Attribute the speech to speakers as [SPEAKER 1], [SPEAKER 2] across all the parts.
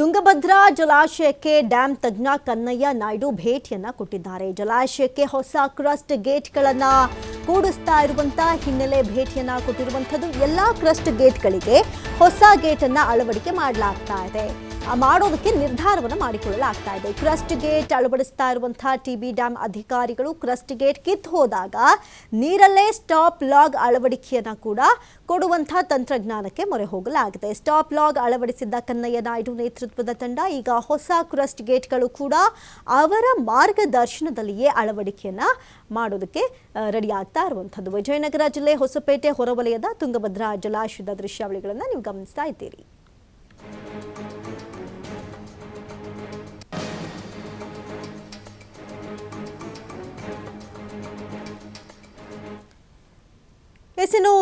[SPEAKER 1] ತುಂಗಭದ್ರಾ ಜಲಾಶಯಕ್ಕೆ ಡ್ಯಾಂ ತಜ್ಞ ಕನ್ನಯ್ಯ ನಾಯ್ಡು ಭೇಟಿಯನ್ನ ಕೊಟ್ಟಿದ್ದಾರೆ. ಜಲಾಶಯಕ್ಕೆ ಹೊಸ ಕ್ರಸ್ಟ್ ಗೇಟ್ಗಳನ್ನು ಕೂಡಿಸ್ತಾ ಇರುವಂತಹ ಹಿನ್ನೆಲೆ ಭೇಟಿಯನ್ನ ಕೊಟ್ಟಿರುವಂಥದ್ದು. ಎಲ್ಲಾ ಕ್ರಸ್ಟ್ ಗೇಟ್ಗಳಿಗೆ ಹೊಸ ಗೇಟನ್ನು ಅಳವಡಿಕೆ ಮಾಡಲಾಗ್ತಾ ಇದೆ. ಮಾಡೋದಕ್ಕೆ ನಿರ್ಧಾರವನ್ನು ಮಾಡಿಕೊಳ್ಳಲಾಗ್ತಾ ಇದೆ. ಕ್ರಸ್ಟ್ ಗೇಟ್ ಅಳವಡಿಸ್ತಾ ಇರುವಂತಹ ಟಿಬಿ ಡ್ಯಾಂ ಅಧಿಕಾರಿಗಳು ಕ್ರಸ್ಟ್ ಗೇಟ್ ಕಿತ್ತು ಹೋದಾಗ ನೀರಲ್ಲೇ ಸ್ಟಾಪ್ ಲಾಗ್ ಅಳವಡಿಕೆಯನ್ನು ಕೂಡ ಕೊಡುವಂತಹ ತಂತ್ರಜ್ಞಾನಕ್ಕೆ ಮೊರೆ ಹೋಗಲಾಗಿದೆ. ಸ್ಟಾಪ್ ಲಾಗ್ ಅಳವಡಿಸಿದ್ದ ಕನ್ನಯ್ಯ ನಾಯ್ಡು ನೇತೃತ್ವದ ತಂಡ ಈಗ ಹೊಸ ಕ್ರಸ್ಟ್ ಗೇಟ್ಗಳು ಕೂಡ ಅವರ ಮಾರ್ಗದರ್ಶನದಲ್ಲಿಯೇ ಅಳವಡಿಕೆಯನ್ನು ಮಾಡೋದಕ್ಕೆ ರೆಡಿ ಆಗ್ತಾ ಇರುವಂಥದ್ದು. ವಿಜಯನಗರ ಜಿಲ್ಲೆ ಹೊಸಪೇಟೆ ಹೊರವಲಯದ ತುಂಗಭದ್ರಾ ಜಲಾಶಯದ ದೃಶ್ಯಾವಳಿಗಳನ್ನು ನೀವು ಗಮನಿಸ್ತಾ ಇದ್ದೀರಿ. ಇನ್ನು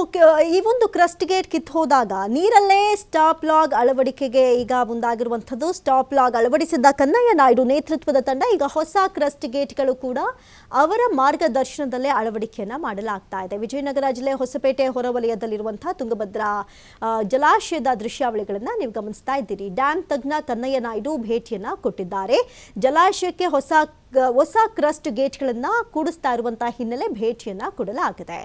[SPEAKER 1] ಈ ಒಂದು ಕ್ರಸ್ಟ್ ಗೇಟ್ ಕಿತ್ತು ಹೋದಾಗ ನೀರಲ್ಲೇ ಸ್ಟಾಪ್ ಲಾಗ್ ಅಳವಡಿಕೆಗೆ ಈಗ ಮುಂದಾಗಿರುವಂಥದ್ದು. ಸ್ಟಾಪ್ ಲಾಗ್ ಅಳವಡಿಸಿದ್ದ ಕನ್ನಯ್ಯ ನಾಯ್ಡು ನೇತೃತ್ವದ ತಂಡ ಈಗ ಹೊಸ ಕ್ರಸ್ಟ್ ಗೇಟ್ಗಳು ಕೂಡ ಅವರ ಮಾರ್ಗದರ್ಶನದಲ್ಲೇ ಅಳವಡಿಕೆಯನ್ನು ಮಾಡಲಾಗ್ತಾ ಇದೆ. ವಿಜಯನಗರ ಜಿಲ್ಲೆ ಹೊಸಪೇಟೆ ಹೊರವಲಯದಲ್ಲಿರುವಂತಹ ತುಂಗಭದ್ರಾ ಜಲಾಶಯದ ದೃಶ್ಯಾವಳಿಗಳನ್ನು ನೀವು ಗಮನಿಸ್ತಾ ಇದ್ದೀರಿ. ಡ್ಯಾಂ ತಜ್ಞ ಕನ್ನಯ್ಯ ನಾಯ್ಡು ಭೇಟಿಯನ್ನು ಕೊಟ್ಟಿದ್ದಾರೆ. ಜಲಾಶಯಕ್ಕೆ ಹೊಸ ಕ್ರಸ್ಟ್ ಗೇಟ್ಗಳನ್ನು ಕೂಡಿಸ್ತಾ ಇರುವಂತಹ ಹಿನ್ನೆಲೆ ಭೇಟಿಯನ್ನು ಕೊಡಲಾಗಿದೆ.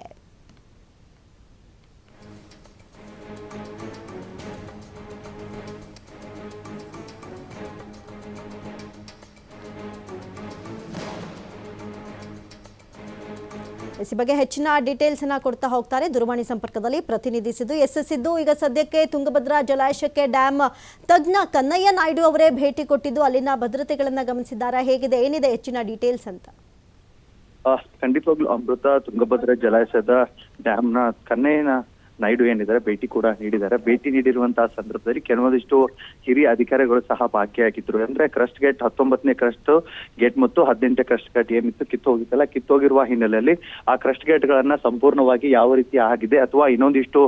[SPEAKER 1] ಈ ಬಗ್ಗೆ ಹೆಚ್ಚಿನ ಡೀಟೇಲ್ಸ್ ಅನ್ನ ಕೊಡ್ತಾ ಹೋಗ್ತಾರೆ. ದೂರವಾಣಿ ಸಂಪರ್ಕದಲ್ಲಿ ಪ್ರತಿನಿಧಿಸಿದ್ದು ಸಿದ್ದು. ಈಗ ಸದ್ಯಕ್ಕೆ ತುಂಗಭದ್ರಾ ಜಲಾಶಯಕ್ಕೆ ಡ್ಯಾಂ ತಜ್ಞ ಕನ್ನಯ್ಯ ನಾಯ್ಡು ಅವರೇ ಭೇಟಿ ಕೊಟ್ಟಿದ್ದು ಅಲ್ಲಿನ ಭದ್ರತೆಗಳನ್ನ ಗಮನಿಸಿದ್ದಾರೆ. ಹೇಗಿದೆ, ಏನಿದೆ ಹೆಚ್ಚಿನ ಡೀಟೇಲ್ಸ್ ಅಂತ?
[SPEAKER 2] ಖಂಡಿತವಾಗ್ಲೂ ಅಮೃತ, ತುಂಗಭದ್ರಾ ಜಲಾಶಯದ ಡ್ಯಾಮ್ನ ಕನ್ನಯ್ಯ ನಾಯ್ಡು ಏನಿದ್ದಾರೆ ಭೇಟಿ ಕೂಡ ನೀಡಿದ್ದಾರೆ. ಭೇಟಿ ನೀಡಿರುವಂತಹ ಸಂದರ್ಭದಲ್ಲಿ ಕೆಲವೊಂದಿಷ್ಟು ಹಿರಿಯ ಅಧಿಕಾರಿಗಳು ಸಹ ಭಾಗಿಯಾಗಿದ್ರು. ಅಂದ್ರೆ ಕ್ರಸ್ಟ್ ಗೇಟ್ 19ನೇ ಕ್ರಸ್ಟ್ ಗೇಟ್ ಮತ್ತು 18ನೇ ಕ್ರಸ್ಟ್ ಗೇಟ್ ಏನಿತ್ತು ಕಿತ್ತೋಗಿತ್ತಲ್ಲ, ಕಿತ್ತೋಗಿರುವ ಹಿನ್ನೆಲೆಯಲ್ಲಿ ಆ ಕ್ರಸ್ಟ್ ಗೇಟ್ ಗಳನ್ನ ಸಂಪೂರ್ಣವಾಗಿ ಯಾವ ರೀತಿ ಆಗಿದೆ ಅಥವಾ ಇನ್ನೊಂದಿಷ್ಟು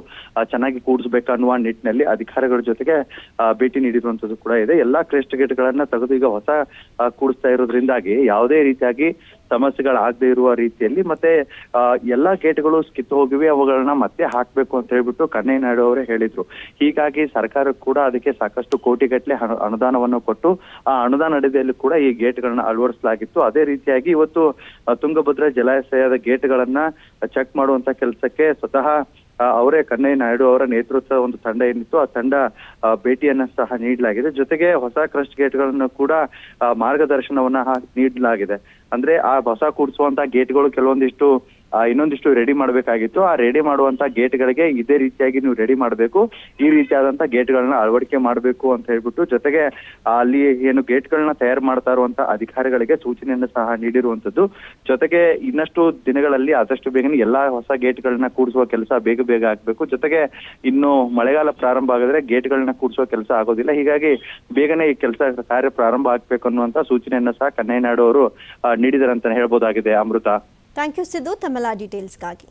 [SPEAKER 2] ಚೆನ್ನಾಗಿ ಕೂಡಿಸ್ಬೇಕನ್ನುವ ನಿಟ್ಟಿನಲ್ಲಿ ಅಧಿಕಾರಿಗಳ ಜೊತೆಗೆ ಭೇಟಿ ನೀಡಿರುವಂತದ್ದು ಕೂಡ ಇದೆ. ಎಲ್ಲಾ ಕ್ರಸ್ಟ್ ಗೇಟ್ ಗಳನ್ನ ತೆಗೆದು ಈಗ ಹೊಸ ಕೂಡಿಸ್ತಾ ಇರೋದ್ರಿಂದಾಗಿ ಯಾವುದೇ ರೀತಿಯಾಗಿ ಸಮಸ್ಯೆಗಳಾಗದೇ ಇರುವ ರೀತಿಯಲ್ಲಿ ಮತ್ತೆ ಎಲ್ಲಾ ಗೇಟ್ಗಳು ಕಿತ್ತು ಹೋಗಿವೆ, ಅವುಗಳನ್ನ ಮತ್ತೆ ಹಾಕ್ಬೇಕು ಅಂತ ಹೇಳ್ಬಿಟ್ಟು ಕನ್ನಯ್ಯ ನಾಯ್ಡು ಅವರೇ ಹೇಳಿದ್ರು. ಹೀಗಾಗಿ ಸರ್ಕಾರ ಕೂಡ ಅದಕ್ಕೆ ಸಾಕಷ್ಟು ಕೋಟಿಗಟ್ಟಲೆ ಅನುದಾನವನ್ನು ಕೊಟ್ಟು ಆ ಅನುದಾನ ಅಡಿಯಲ್ಲಿ ಕೂಡ ಈ ಗೇಟ್ಗಳನ್ನ ಅಳವಡಿಸಲಾಗಿತ್ತು. ಅದೇ ರೀತಿಯಾಗಿ ಇವತ್ತು ತುಂಗಭದ್ರಾ ಜಲಾಶಯದ ಗೇಟ್ಗಳನ್ನ ಚೆಕ್ ಮಾಡುವಂತ ಕೆಲಸಕ್ಕೆ ಸ್ವತಃ ಅವರೇ ಕನ್ನಯ್ಯ ನಾಯ್ಡು ಅವರ ನೇತೃತ್ವದ ಒಂದು ತಂಡ ಏನಿತ್ತು ಆ ತಂಡ ಭೇಟಿಯನ್ನ ಸಹ ನೀಡಲಾಗಿದೆ. ಜೊತೆಗೆ ಹೊಸ ಕ್ರಸ್ಟ್ ಗೇಟ್ಗಳನ್ನು ಕೂಡ ಮಾರ್ಗದರ್ಶನವನ್ನ ನೀಡಲಾಗಿದೆ. ಅಂದ್ರೆ ಆ ಹೊಸ ಕೂಡಿಸುವಂತ ಗೇಟ್ಗಳು ಕೆಲವೊಂದಿಷ್ಟು ಇನ್ನೊಂದಿಷ್ಟು ರೆಡಿ ಮಾಡಬೇಕಾಗಿತ್ತು. ಆ ರೆಡಿ ಮಾಡುವಂತ ಗೇಟ್ಗಳಿಗೆ ಇದೇ ರೀತಿಯಾಗಿ ನೀವು ರೆಡಿ ಮಾಡಬೇಕು, ಈ ರೀತಿಯಾದಂತ ಗೇಟ್ಗಳನ್ನ ಅಳವಡಿಕೆ ಮಾಡಬೇಕು ಅಂತ ಹೇಳ್ಬಿಟ್ಟು ಜೊತೆಗೆ ಅಲ್ಲಿ ಏನು ಗೇಟ್ಗಳನ್ನ ತಯಾರು ಮಾಡ್ತಾ ಇರುವಂತ ಅಧಿಕಾರಿಗಳಿಗೆ ಸೂಚನೆಯನ್ನು ಸಹ ನೀಡಿರುವಂತದ್ದು. ಜೊತೆಗೆ ಇನ್ನಷ್ಟು ದಿನಗಳಲ್ಲಿ ಆದಷ್ಟು ಬೇಗನೆ ಎಲ್ಲಾ ಹೊಸ ಗೇಟ್ಗಳನ್ನ ಕೂಡಿಸುವ ಕೆಲಸ ಬೇಗ ಆಗ್ಬೇಕು. ಜೊತೆಗೆ ಇನ್ನು ಮಳೆಗಾಲ ಪ್ರಾರಂಭ ಆಗಿದ್ರೆ ಗೇಟ್ಗಳನ್ನ ಕೂಡಿಸುವ ಕೆಲಸ ಆಗೋದಿಲ್ಲ. ಹೀಗಾಗಿ ಬೇಗನೆ ಈ ಕಾರ್ಯ ಪ್ರಾರಂಭ ಆಗ್ಬೇಕು ಅನ್ನುವಂತ ಸೂಚನೆಯನ್ನ ಸಹ ಕನ್ನಯ್ಯ ನಾಯ್ಡು ಅವರು ನೀಡಿದ್ದಾರೆ ಅಂತ ಹೇಳ್ಬೋದಾಗಿದೆ. ಅಮೃತ,
[SPEAKER 1] ಥ್ಯಾಂಕ್ ಯು ಸಿದ್ದು ತಮ್ಮೆಲ್ಲ ಡೀಟೇಲ್ಸ್ಗಾಗಿ.